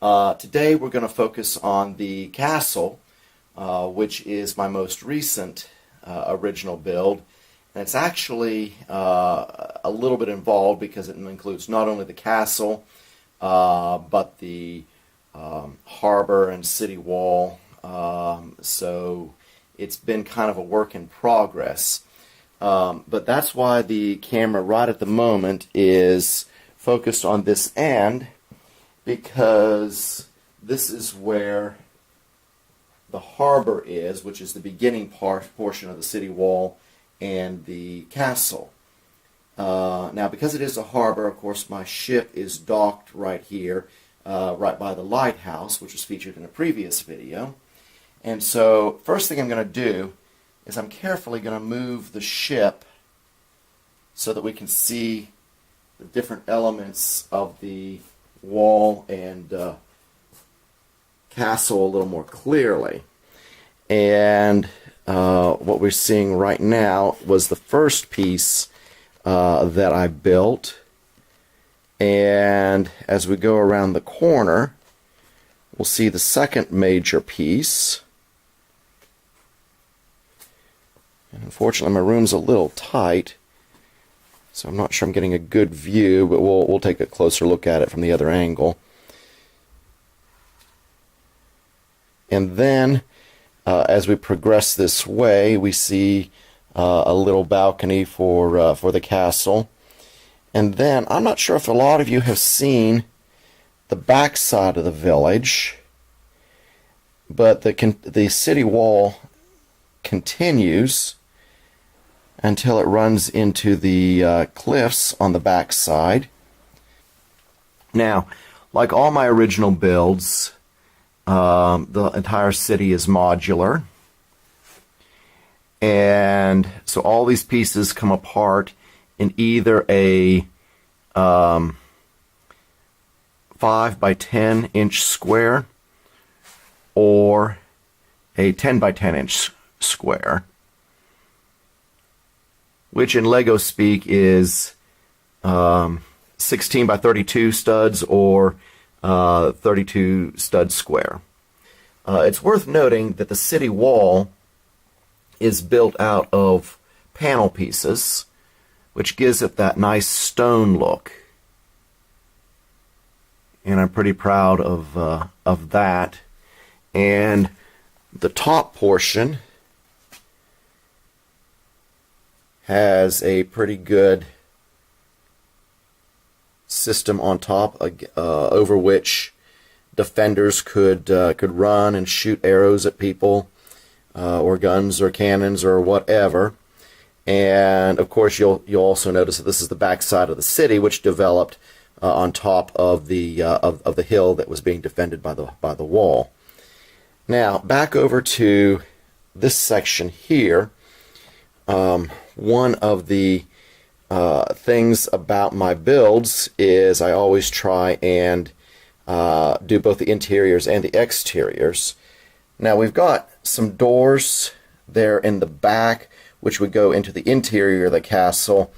Today we're going to focus on the castle, which is my most recent original build. And it's actually a little bit involved because it includes not only the castle, but the harbor and city wall. So it's been kind of a work in progress. But that's why the camera right at the moment is focused on this end, because this is where the harbor is, which is the beginning portion of the city wall and the castle. Now, because it is a harbor, of course, my ship is docked right here, right by the lighthouse, which was featured in a previous video. And so, first thing I'm going to do is I'm carefully going to move the ship so that we can see the different elements of the wall and castle a little more clearly. And what we're seeing right now was the first piece that I built. And as we go around the corner, we'll see the second major piece. And unfortunately, my room's a little tight, so I'm not sure I'm getting a good view, but we'll take a closer look at it from the other angle. And then, as we progress this way, we see a little balcony for the castle. And then, I'm not sure if a lot of you have seen the back side of the village, but the city wall continues until it runs into the cliffs on the back side. Now, like all my original builds, the entire city is modular, and so all these pieces come apart in either a 5 by 10 inch square or a 10 by 10 inch square, which in Lego speak is 16 by 32 studs or 32 stud square. It's worth noting that the city wall is built out of panel pieces, which gives it that nice stone look. And I'm pretty proud of that. And the top portion has a pretty good system on top over which defenders could run and shoot arrows at people, or guns or cannons or whatever. And of course, you'll also notice that this is the back side of the city, which developed on top of the hill that was being defended by the wall. Now, back over to this section here. One of the things about my builds is I always try and do both the interiors and the exteriors. Now, we've got some doors there in the back which would go into the interior of the castle.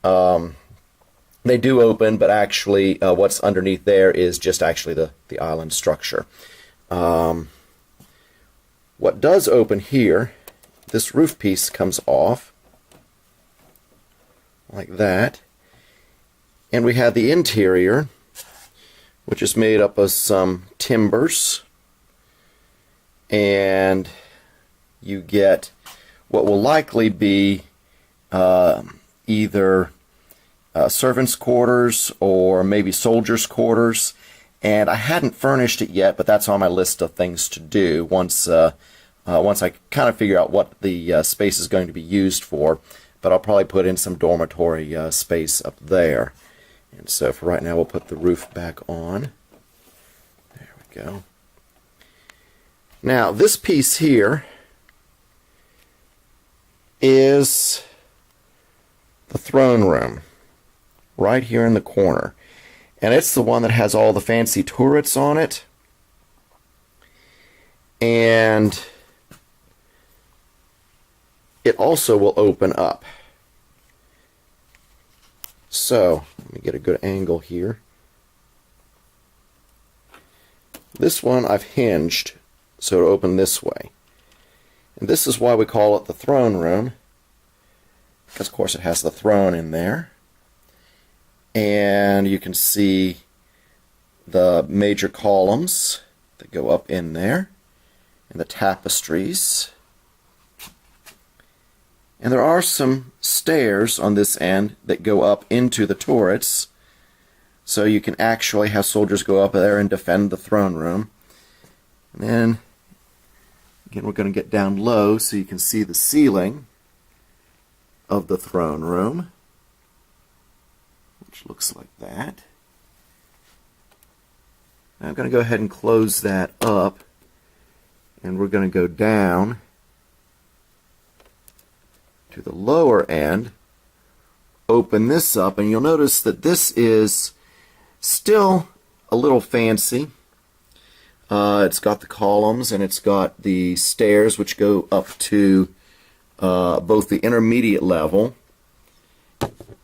They do open, but actually what's underneath there is just actually the island structure. What does open here, this roof piece comes off like that, and we have the interior, which is made up of some timbers, and you get what will likely be either servants' quarters or maybe soldiers' quarters. And I hadn't furnished it yet, but that's on my list of things to do once I kind of figure out what the space is going to be used for. But I'll probably put in some dormitory space up there. And so for right now, we'll put the roof back on. There we go. Now, this piece here is the throne room, right here in the corner. And it's the one that has all the fancy turrets on it. And it also will open up. So, let me get a good angle here. this one I've hinged so it'll open this way. And this is why we call it the throne room, because of course it has the throne in there. And you can see the major columns that go up in there, and the tapestries. And there are some stairs on this end that go up into the turrets, so you can actually have soldiers go up there and defend the throne room. And then, again, we're going to get down low so you can see the ceiling of the throne room, which looks like that. Now I'm going to go ahead and close that up, and we're going to go down to the lower end, open this up, and you'll notice that this is still a little fancy. It's got the columns and it's got the stairs which go up to both the intermediate level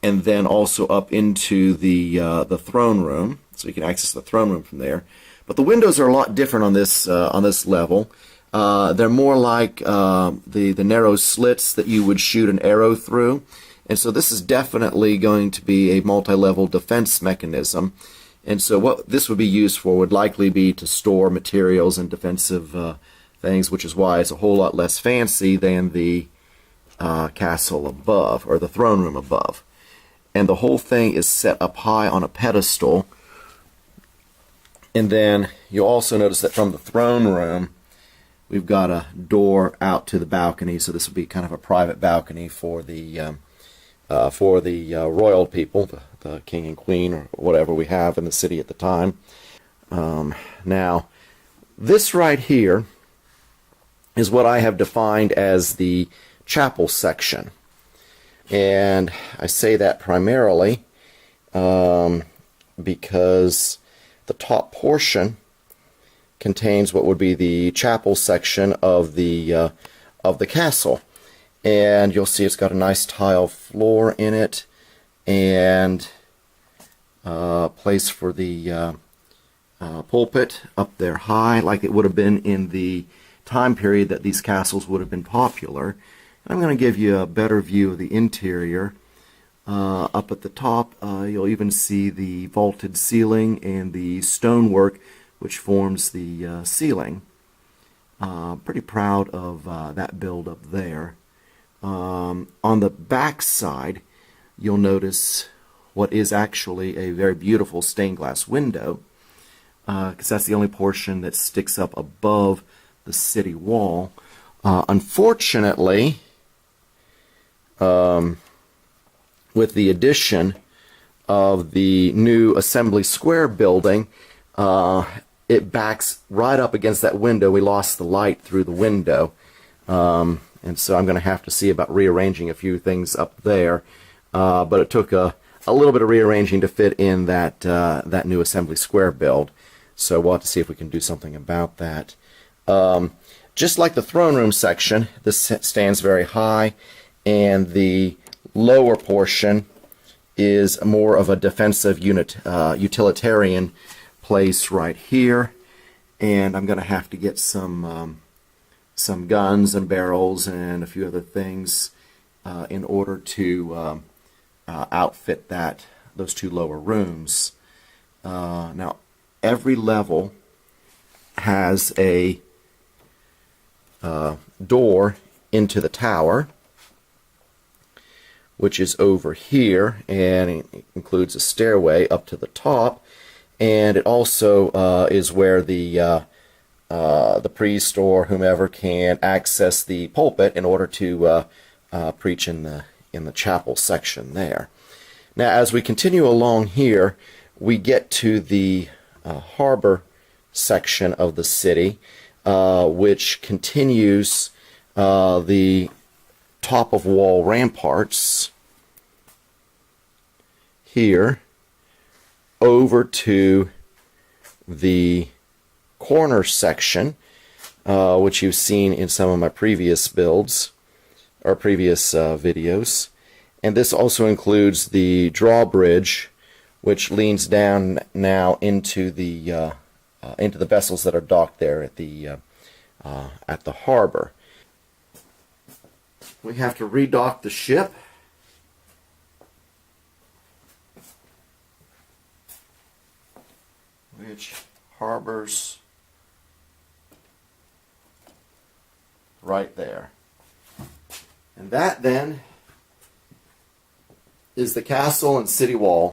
and then also up into the throne room, so you can access the throne room from there. But the windows are a lot different on this level. They're more like the narrow slits that you would shoot an arrow through. And so this is definitely going to be a multi-level defense mechanism. And so what this would be used for would likely be to store materials and defensive things, which is why it's a whole lot less fancy than the castle above, or the throne room above. And the whole thing is set up high on a pedestal. And then you'll also notice that from the throne room, we've got a door out to the balcony, so this will be kind of a private balcony for the royal people, the king and queen, or whatever we have in the city at the time. Now, this right here is what I have defined as the chapel section. And I say that primarily because the top portion contains what would be the chapel section of the castle. And you'll see it's got a nice tile floor in it, and place for the pulpit up there high, like it would have been in the time period that these castles would have been popular. And I'm going to give you a better view of the interior. Up at the top, you'll even see the vaulted ceiling and the stonework which forms the ceiling. Pretty proud of that build up there. On the back side, you'll notice what is actually a very beautiful stained glass window, because that's the only portion that sticks up above the city wall. Unfortunately, with the addition of the new Assembly Square building, it backs right up against that window. We lost the light through the window. And so I'm going to have to see about rearranging a few things up there. But it took a little bit of rearranging to fit in that new Assembly Square build. So we'll have to see if we can do something about that. Just like the throne room section, this stands very high, and the lower portion is more of a defensive utilitarian place right here. And I'm going to have to get some guns and barrels and a few other things in order to outfit those two lower rooms. Now, every level has a door into the tower, which is over here, and it includes a stairway up to the top, and it also is where the priest or whomever can access the pulpit in order to preach in the chapel section there. Now, as we continue along here, we get to the harbor section of the city, which continues the top of wall ramparts here over to the corner section, which you've seen in some of my previous builds or previous videos. And this also includes the drawbridge, which leans down now into the into the vessels that are docked there at the harbor. We have to redock the ship. Which harbors right there. And that then is the castle and city wall